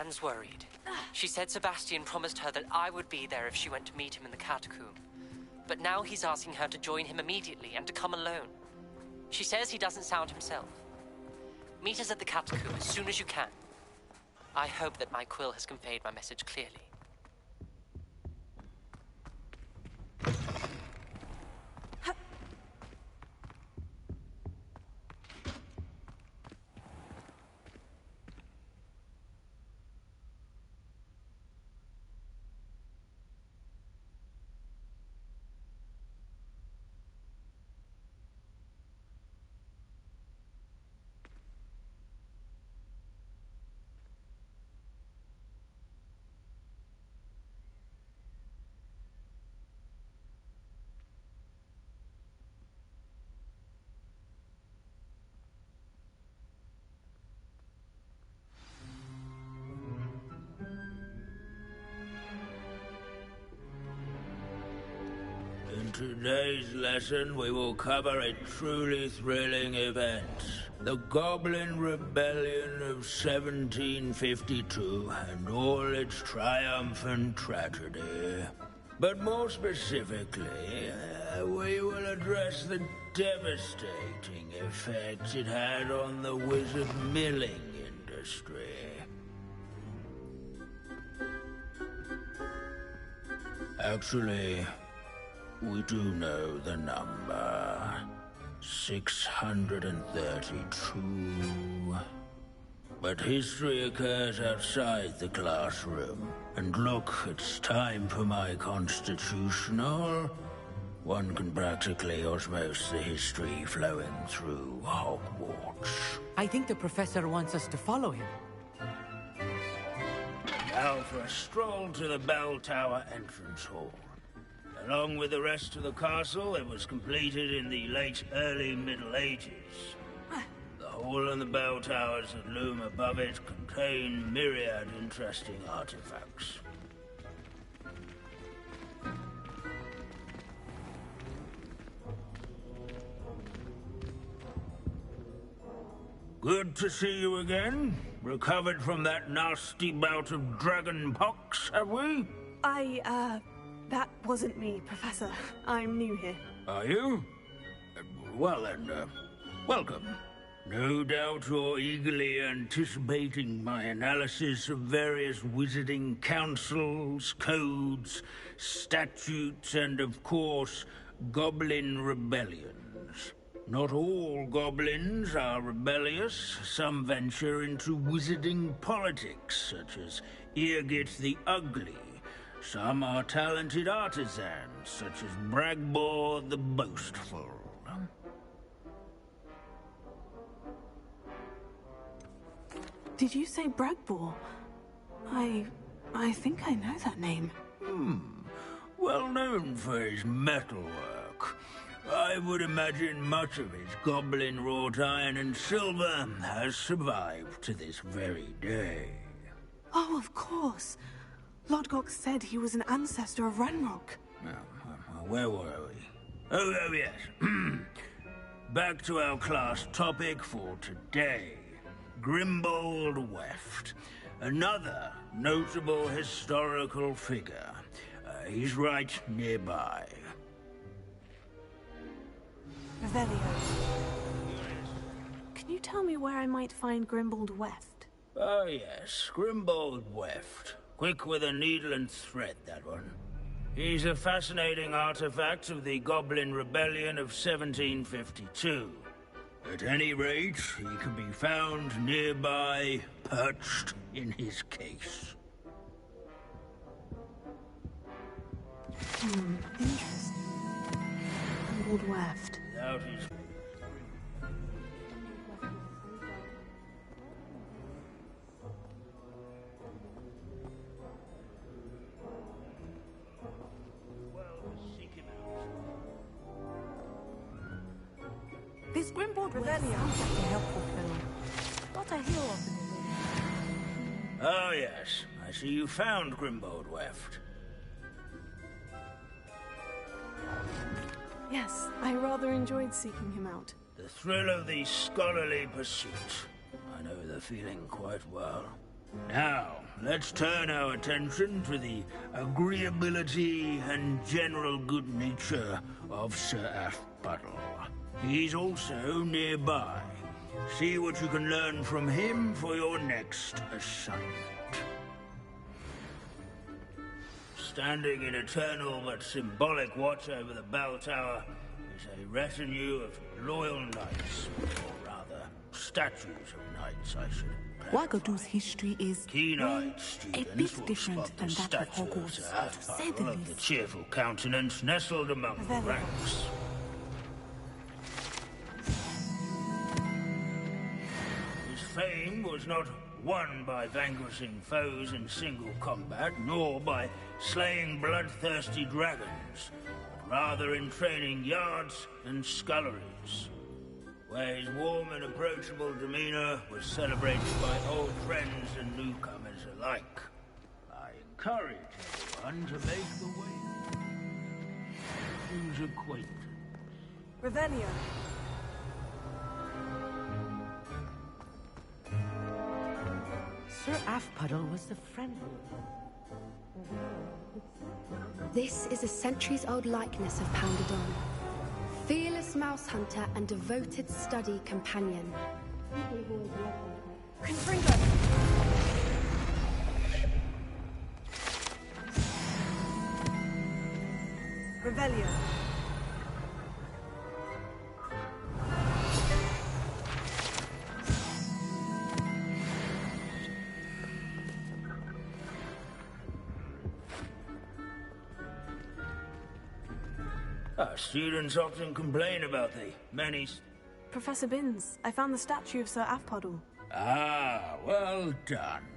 Anne's worried. She said Sebastian promised her that I would be there if she went to meet him in the catacomb. But now he's asking her to join him immediately and to come alone. She says he doesn't sound himself. Meet us at the catacomb as soon as you can. I hope that my quill has conveyed my message clearly. In today's lesson, we will cover a truly thrilling event. The Goblin Rebellion of 1752 and all its triumphant tragedy. But more specifically, we will address the devastating effects it had on the wizard milling industry. Actually, we do know the number. 632. But history occurs outside the classroom. And look, it's time for my constitutional. One can practically osmose the history flowing through Hogwarts. I think the professor wants us to follow him. Now for a stroll to the bell tower entrance hall. Along with the rest of the castle, it was completed in the early Middle Ages. The hall and the bell towers that loom above it contain myriad interesting artifacts. Good to see you again. Recovered from that nasty bout of dragon pox, have we? That wasn't me, Professor. I'm new here. Are you? Well then, welcome. No doubt you're eagerly anticipating my analysis of various wizarding councils, codes, statutes, and of course, goblin rebellions. Not all goblins are rebellious. Some venture into wizarding politics, such as Irgit the Ugly. Some are talented artisans, such as Bragbor the Boastful. Did you say Bragbor? I think I know that name. Well known for his metalwork. I would imagine much of his goblin wrought iron and silver has survived to this very day. Oh, of course. Lodgok said he was an ancestor of Ranrock. Where were we? Oh yes. Back to our class topic for today. Grimbold Weft. Another notable historical figure. He's right nearby. Revelio. Can you tell me where I might find Grimbold Weft? Oh yes, Grimbold Weft. Quick with a needle and thread, that one. He's a fascinating artifact of the Goblin Rebellion of 1752. At any rate, he can be found nearby, perched in his case. Interesting. Grimbold Weft. Without his... This Grimbold Weft sounds like a helpful film. Got a heel opening. Oh yes, I see you found Grimbold Weft. Yes, I rather enjoyed seeking him out. The thrill of the scholarly pursuit. I know the feeling quite well. Now, let's turn our attention to the agreeability and general good nature of Sir Aphbuttle. He's also nearby. See what you can learn from him for your next assignment. Standing in eternal but symbolic watch over the bell tower is a retinue of loyal knights, or rather, statues of knights, I should perhaps Wagadu's history is Keen-eyed a students bit will different spot than the that of statue of Hogwarts, Sir to say the Aphbuttle of the least. cheerful countenance nestled among the Very ranks. His fame was not won by vanquishing foes in single combat, nor by slaying bloodthirsty dragons, but rather in training yards and sculleries, where his warm and approachable demeanor was celebrated by old friends and newcomers alike. I encourage everyone to make the way whose acquaintance. Revelio. Sir Aphbuttle was the friend. This is a centuries-old likeness of Poundadon. Fearless mouse hunter and devoted study companion. Confringo. Revelio. Our students often complain about the many... Professor Binns, I found the statue of Sir Aphbuttle. Ah, well done.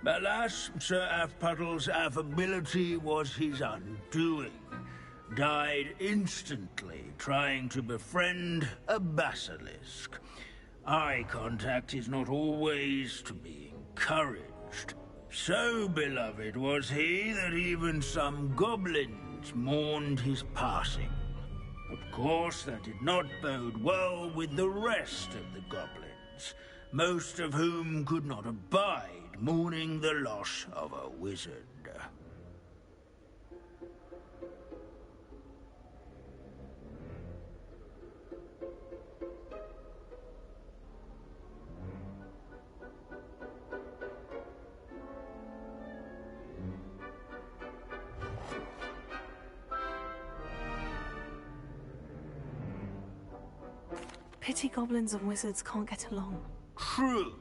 Alas, Sir Aphbuttle's affability was his undoing. Died instantly trying to befriend a basilisk. Eye contact is not always to be encouraged. So beloved was he that even some goblins mourned his passing. Of course, that did not bode well with the rest of the goblins, most of whom could not abide mourning the loss of a wizard. Pity goblins and wizards can't get along. True.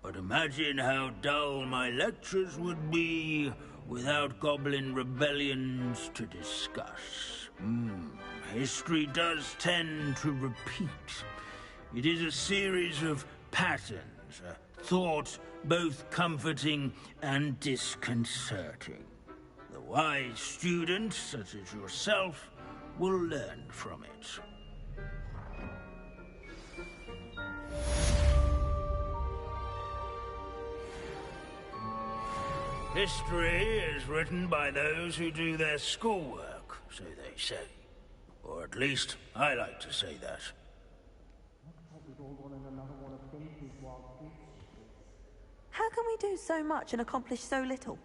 But imagine how dull my lectures would be without goblin rebellions to discuss. History does tend to repeat. It is a series of patterns, a thought both comforting and disconcerting. The wise students, such as yourself, will learn from it. History is written by those who do their schoolwork, so they say. Or at least, I like to say that. How can we do so much and accomplish so little?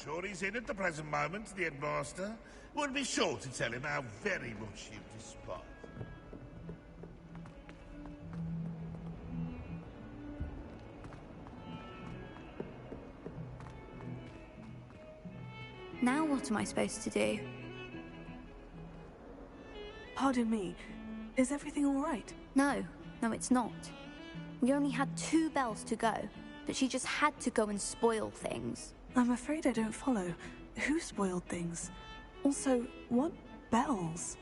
sure he's in at the present moment, the headmaster. We'll be sure to tell him how very much you despise him. Now what am I supposed to do? Pardon me. Is everything all right? No, it's not. We only had 2 bells to go, but she just had to go and spoil things. I'm afraid I don't follow. Who spoiled things? Also, what bells?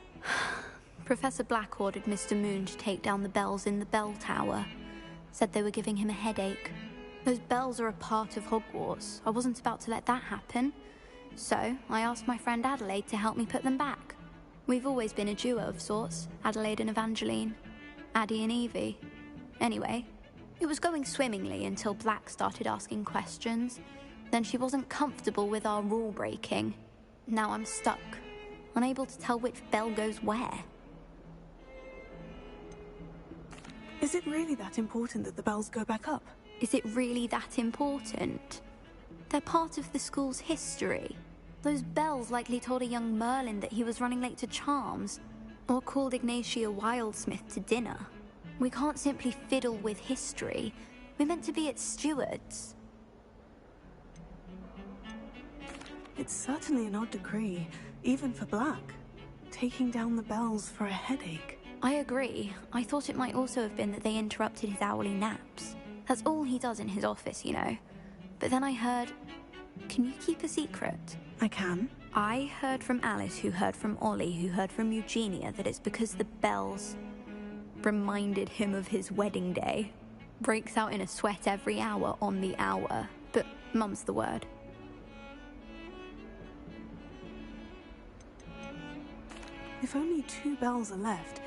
Professor Black ordered Mr. Moon to take down the bells in the bell tower. Said they were giving him a headache. Those bells are a part of Hogwarts. I wasn't about to let that happen. So, I asked my friend Adelaide to help me put them back. We've always been a duo of sorts, Adelaide and Evangeline. Addie and Evie. Anyway, it was going swimmingly until Black started asking questions. Then she wasn't comfortable with our rule breaking. Now I'm stuck, unable to tell which bell goes where. Is it really that important that the bells go back up? Is it really that important? They're part of the school's history. Those bells likely told a young Merlin that he was running late to Charms, or called Ignatia Wildsmith to dinner. We can't simply fiddle with history. We're meant to be its stewards. It's certainly an odd decree, even for Black. Taking down the bells for a headache. I agree. I thought it might also have been that they interrupted his hourly naps. That's all he does in his office, you know. But then I heard... Can you keep a secret? I can. I heard from Alice, who heard from Ollie, who heard from Eugenia, that it's because the bells reminded him of his wedding day. Breaks out in a sweat every hour on the hour. But mum's the word. If only 2 bells are left,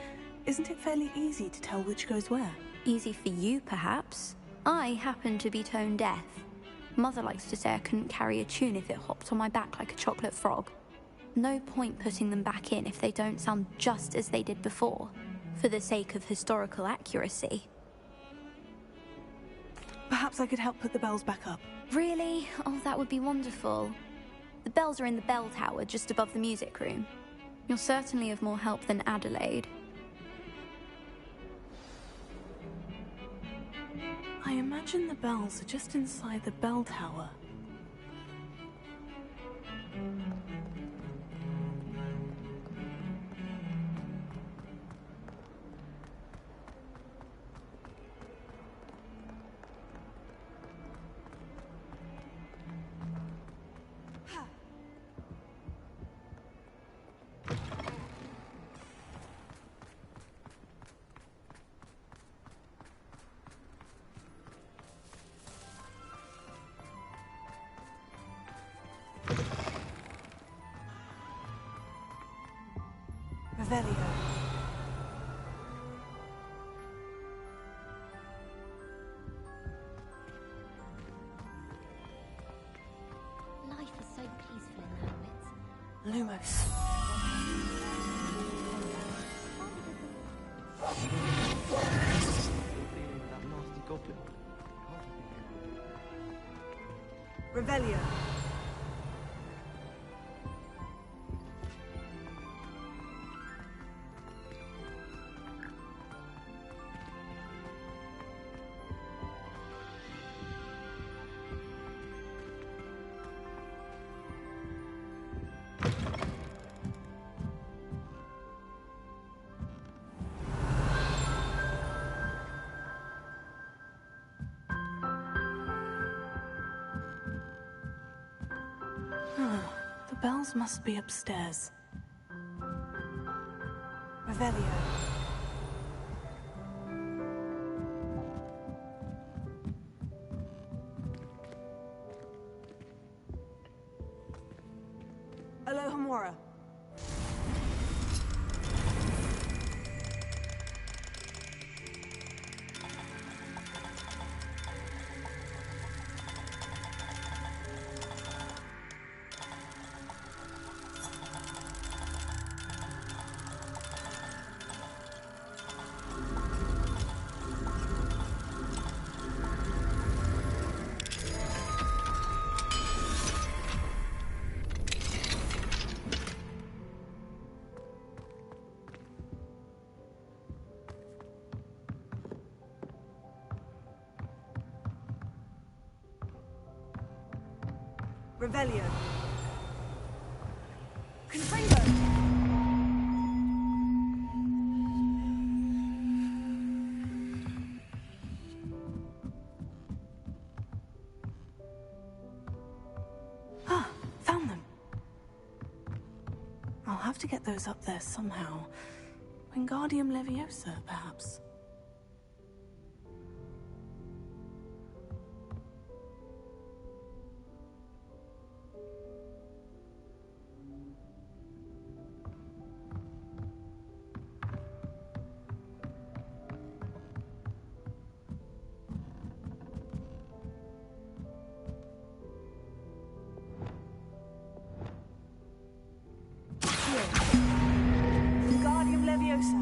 isn't it fairly easy to tell which goes where? Easy for you, perhaps. I happen to be tone deaf. Mother likes to say I couldn't carry a tune if it hopped on my back like a chocolate frog. No point putting them back in if they don't sound just as they did before, for the sake of historical accuracy. Perhaps I could help put the bells back up. Really? Oh, that would be wonderful. The bells are in the bell tower just above the music room. You're certainly of more help than Adelaide. I imagine the bells are just inside the bell tower. Revelio. Life is so peaceful in Hogwarts. Lumos. Revelio. The bells must be upstairs. Revelio. Alohomora. Revelio. Confringo. Ah, found them. I'll have to get those up there somehow. Wingardium Leviosa, perhaps. Wingardium Leviosa.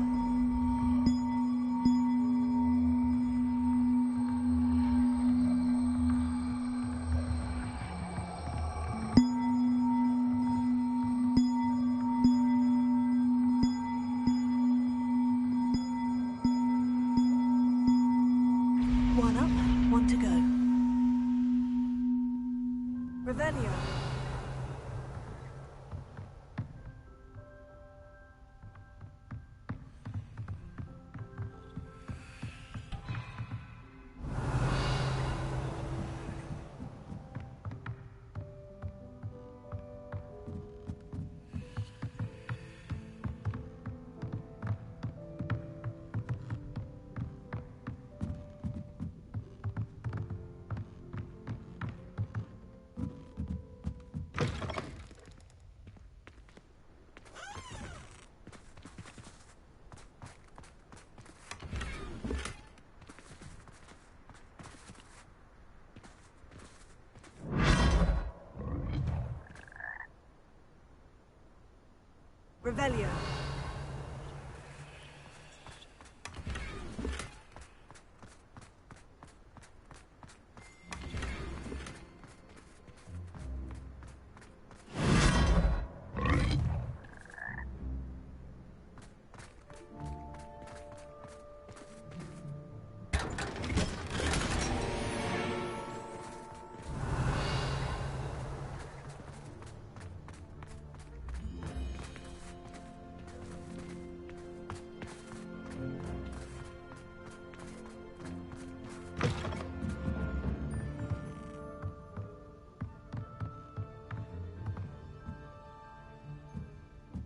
One up, one to go. Revelio. Revelio.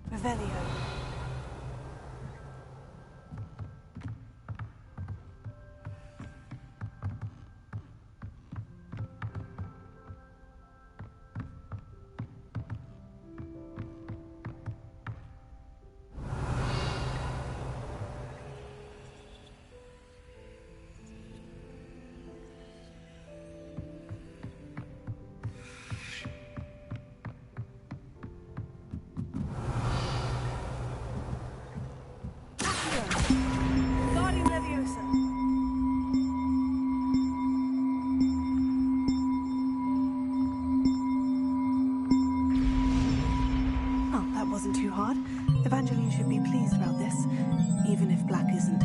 Revelio. Wingardium Leviosa. Oh, that wasn't too hard. Evangeline should be pleased about this, even if Black isn't.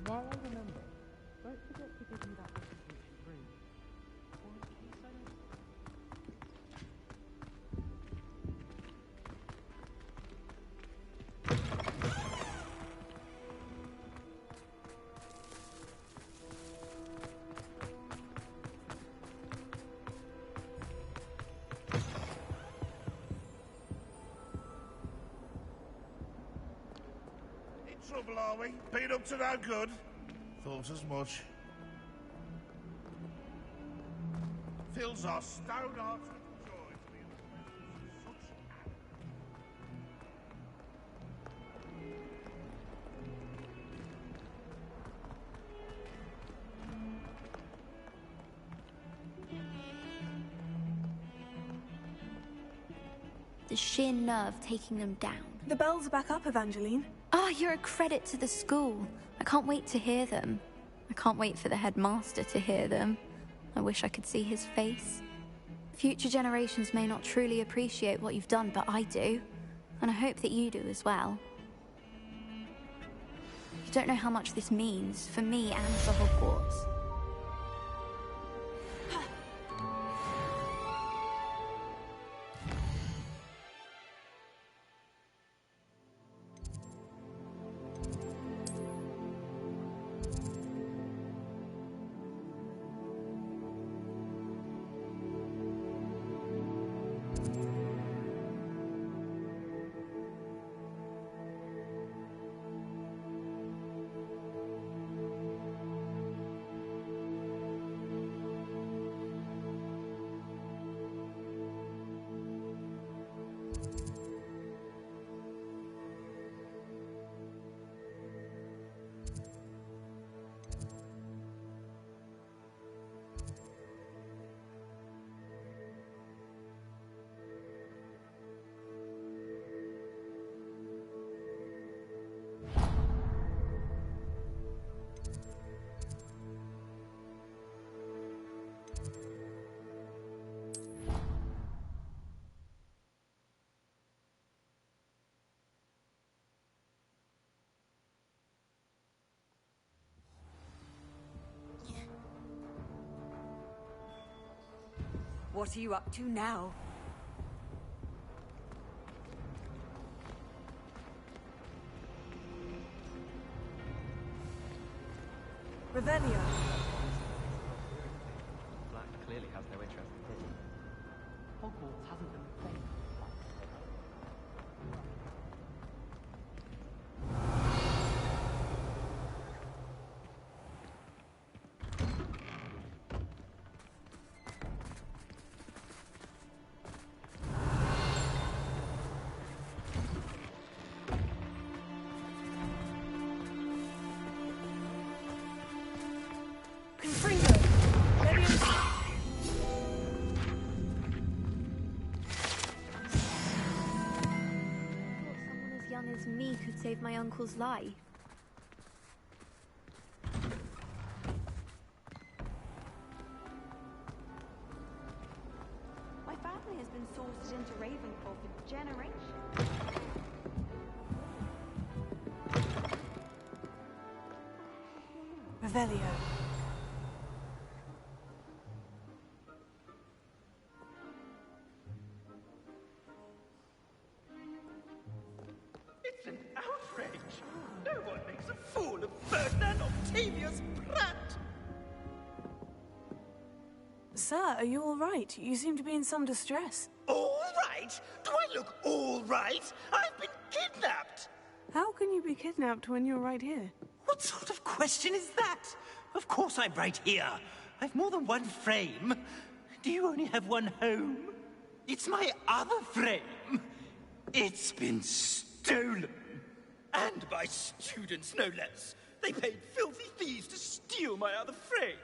While I remember, don't forget to give me that restitution ring. Or in case I don't... In trouble, are we? Been up to no good? Thought as much. Fills our stone hearts with joy to be in the presence of such the sheer nerve taking them down. The bells are back up, Evangeline. Oh, you're a credit to the school. I can't wait to hear them. I can't wait for the headmaster to hear them. I wish I could see his face. Future generations may not truly appreciate what you've done, but I do. And I hope that you do as well. You don't know how much this means for me and for Hogwarts. What are you up to now? Revelio. Black clearly has no interest in him. Hogwarts hasn't been playing. Me could save my uncle's life. My family has been sorted into Ravenclaw for generations. Revelio. It's an outrage! No one makes a fool of Ferdinand Octavius Pratt! Sir, are you all right? You seem to be in some distress. All right? Do I look all right? I've been kidnapped! How can you be kidnapped when you're right here? What sort of question is that? Of course I'm right here. I've more than one frame. Do you only have one home? It's my other frame. It's been stolen. And by students, no less. They paid filthy thieves to steal my other frame.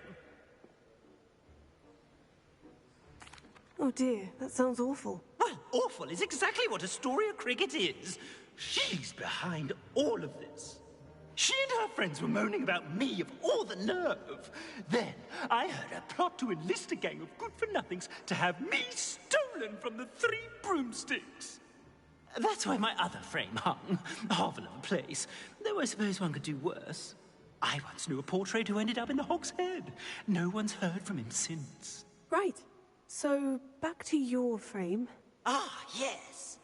Oh dear, that sounds awful. Well, awful is exactly what Astoria Cricket is. She's behind all of this. She and her friends were moaning about me, of all the nerve. Then I heard a plot to enlist a gang of good-for-nothings to have me stolen from the Three Broomsticks. That's why my other frame hung. Half of a place. Though I suppose one could do worse. I once knew a portrait who ended up in the Hog's Head. No one's heard from him since. Right. So, back to your frame. Ah, yes.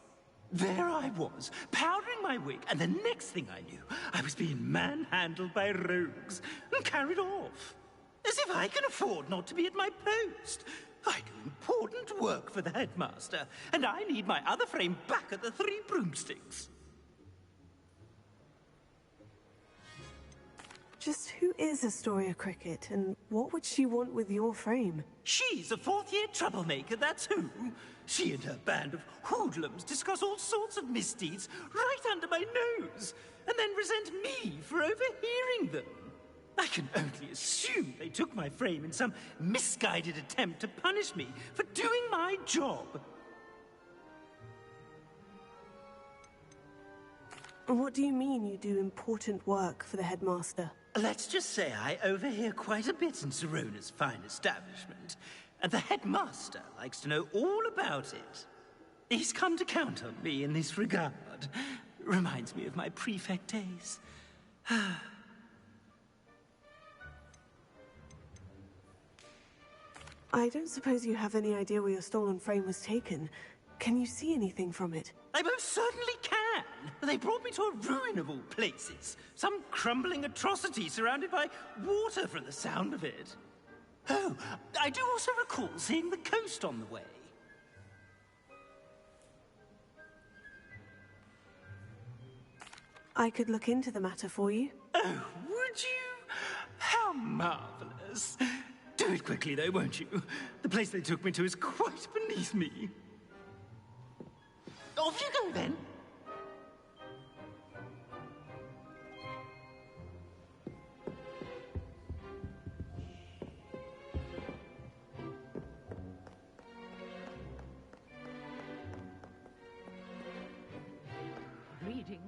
There I was, powdering my wig, and the next thing I knew, I was being manhandled by rogues and carried off. As if I can afford not to be at my post. I do important work for the headmaster, and I need my other frame back at the Three Broomsticks. Just who is Astoria Cricket, and what would she want with your frame? She's a fourth-year troublemaker, that's who. She and her band of hoodlums discuss all sorts of misdeeds right under my nose, and then resent me for overhearing them. I can only assume they took my frame in some misguided attempt to punish me for doing my job. What do you mean you do important work for the headmaster? Let's just say I overhear quite a bit in Serona's fine establishment, and the headmaster likes to know all about it. He's come to count on me in this regard. Reminds me of my prefect days. I don't suppose you have any idea where your stolen frame was taken. Can you see anything from it? I most certainly can. They brought me to a ruin of all places. Some crumbling atrocity surrounded by water from the sound of it. Oh, I do also recall seeing the coast on the way. I could look into the matter for you. Oh, would you? How marvelous. Do it quickly, though, won't you? The place they took me to is quite beneath me. Off you go, then. Reading.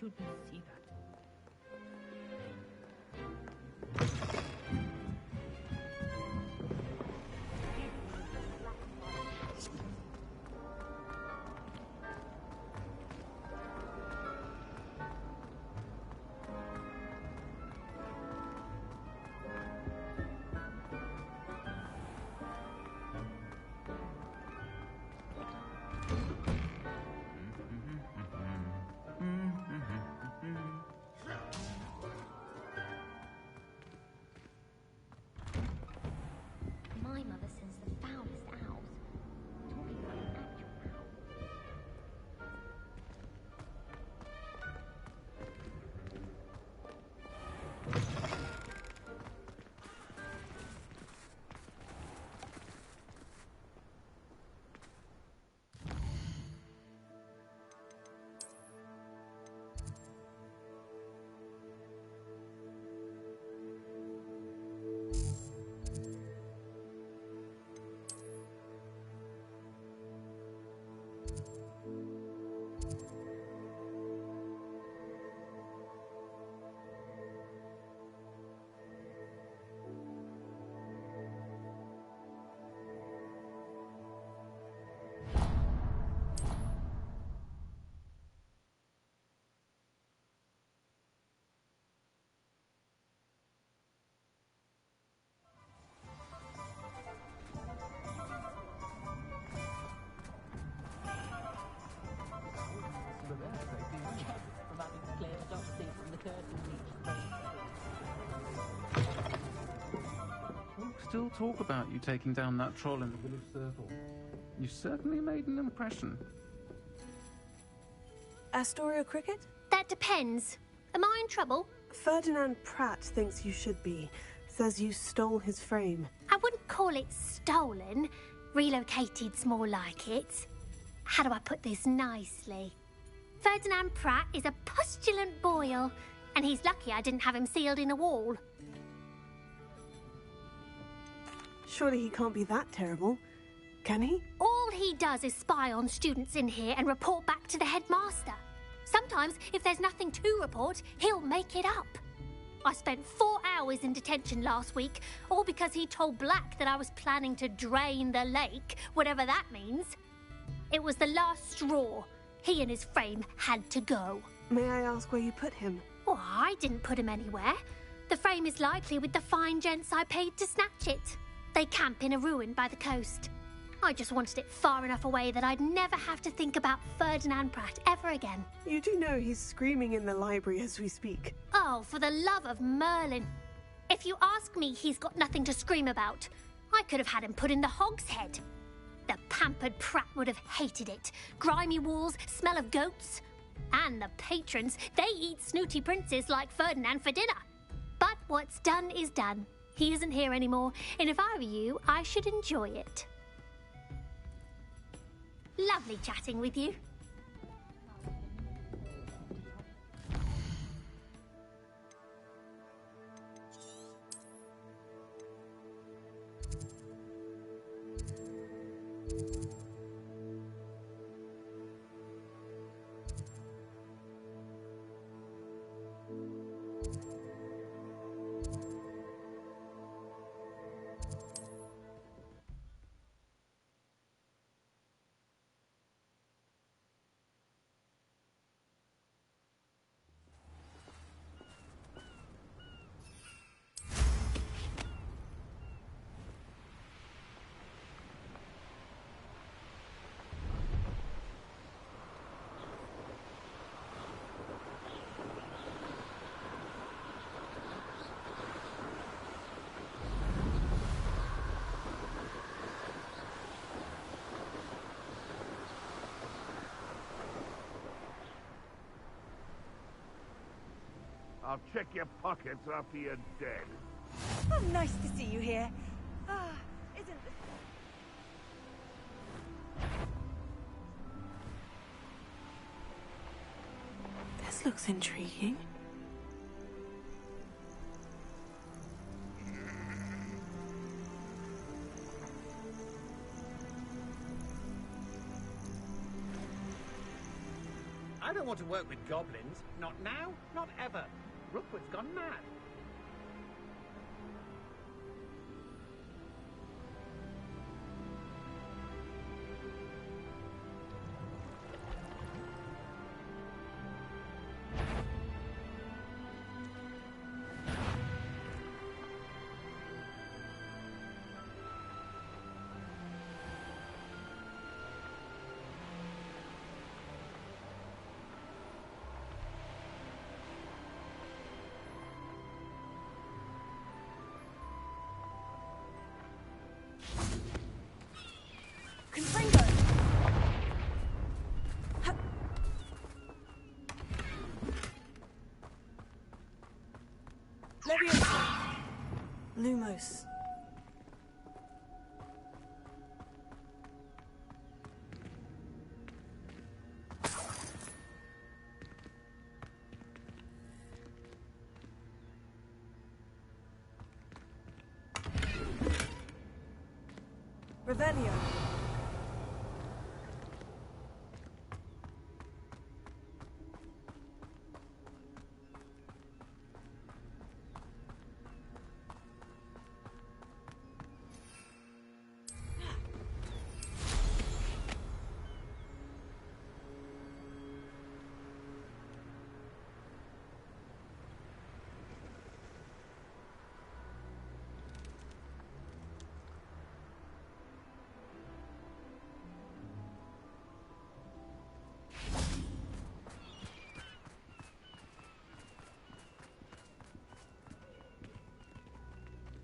Students see that. My mother sends the foulest owls. Talking about an actual owl. Still talk about you taking down that troll in the village circle. You certainly made an impression. Astoria Cricket? That depends. Am I in trouble? Ferdinand Pratt thinks you should be. Says you stole his frame. I wouldn't call it stolen. Relocated's more like it. How do I put this nicely? Ferdinand Pratt is a postulant boil, and he's lucky I didn't have him sealed in a wall. Surely he can't be that terrible, can he? All he does is spy on students in here and report back to the headmaster. Sometimes, if there's nothing to report, he'll make it up. I spent 4 hours in detention last week, all because he told Black that I was planning to drain the lake, whatever that means. It was the last straw. He and his frame had to go. May I ask where you put him? Oh, I didn't put him anywhere. The frame is likely with the fine gents I paid to snatch it. They camp in a ruin by the coast. I just wanted it far enough away that I'd never have to think about Ferdinand Pratt ever again. You do know he's screaming in the library as we speak. Oh, for the love of Merlin. If you ask me, he's got nothing to scream about. I could have had him put in the Hogshead. The pampered Pratt would have hated it. Grimy walls, smell of goats. And the patrons, they eat snooty princes like Ferdinand for dinner. But what's done is done. He isn't here anymore, and if I were you, I should enjoy it. Lovely chatting with you. I'll check your pockets after you're dead. Oh, nice to see you here. Ah, isn't this... This looks intriguing. I don't want to work with goblins. Not now, not ever. Rookwood's gone mad. Lumos. Revelio.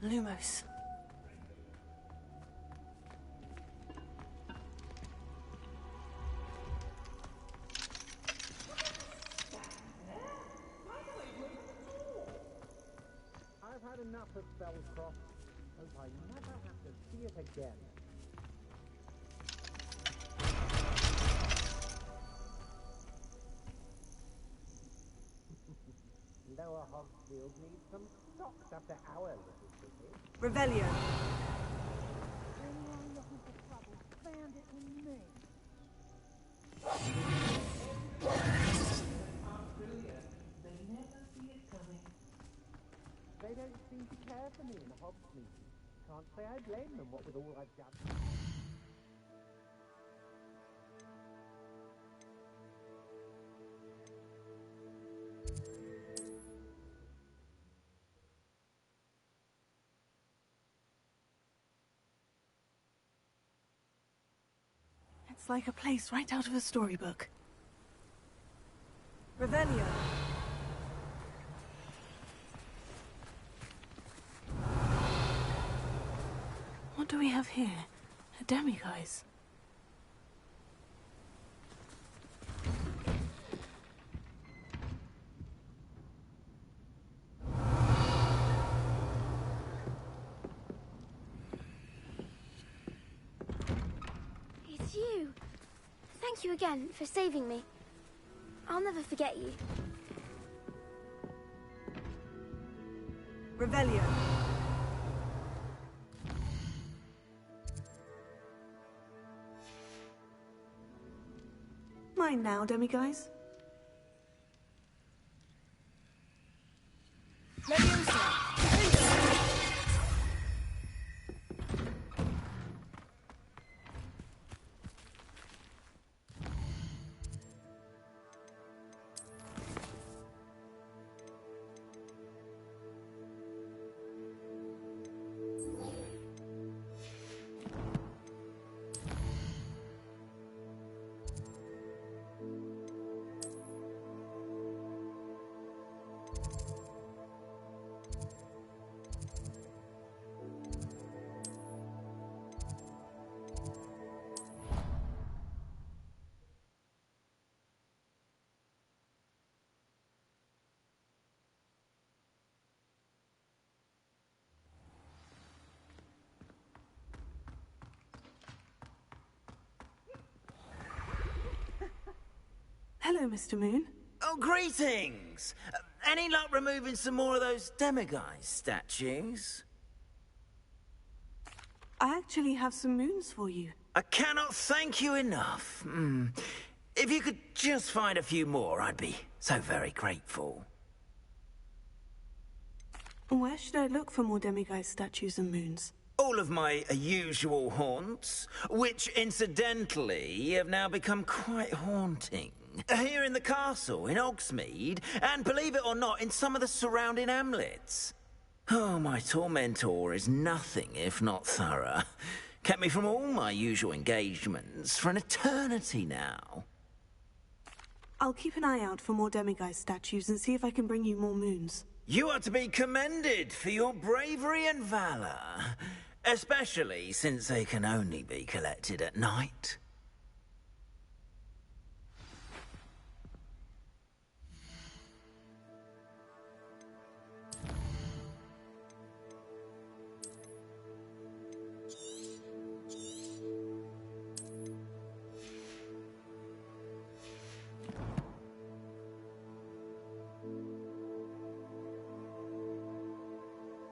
Lumos. I've had enough of Spellcroft. Hope I never have to see it again. our Hogsfield needs some socks after our little city. Revelio. Anyone looking for trouble found it in me. They don't seem to care for me in the Hogsmeade. Can't say I blame them, what with all I've done. It's like a place right out of a storybook. Revelio. What do we have here? A demiguise. It's you. Thank you again for saving me. I'll never forget you. Revelio. Mine now, demiguise. Hello, Mr. Moon. Oh, greetings! Any luck removing some more of those demiguise statues? I actually have some moons for you. I cannot thank you enough. If you could just find a few more, I'd be so very grateful. Where should I look for more demiguise statues and moons? All of my usual haunts, which incidentally have now become quite haunting. Here in the castle, in Hogsmeade, and believe it or not, in some of the surrounding hamlets. Oh, my tormentor is nothing if not thorough. Kept me from all my usual engagements for an eternity now. I'll keep an eye out for more demiguise statues and see if I can bring you more moons. You are to be commended for your bravery and valor, especially since they can only be collected at night.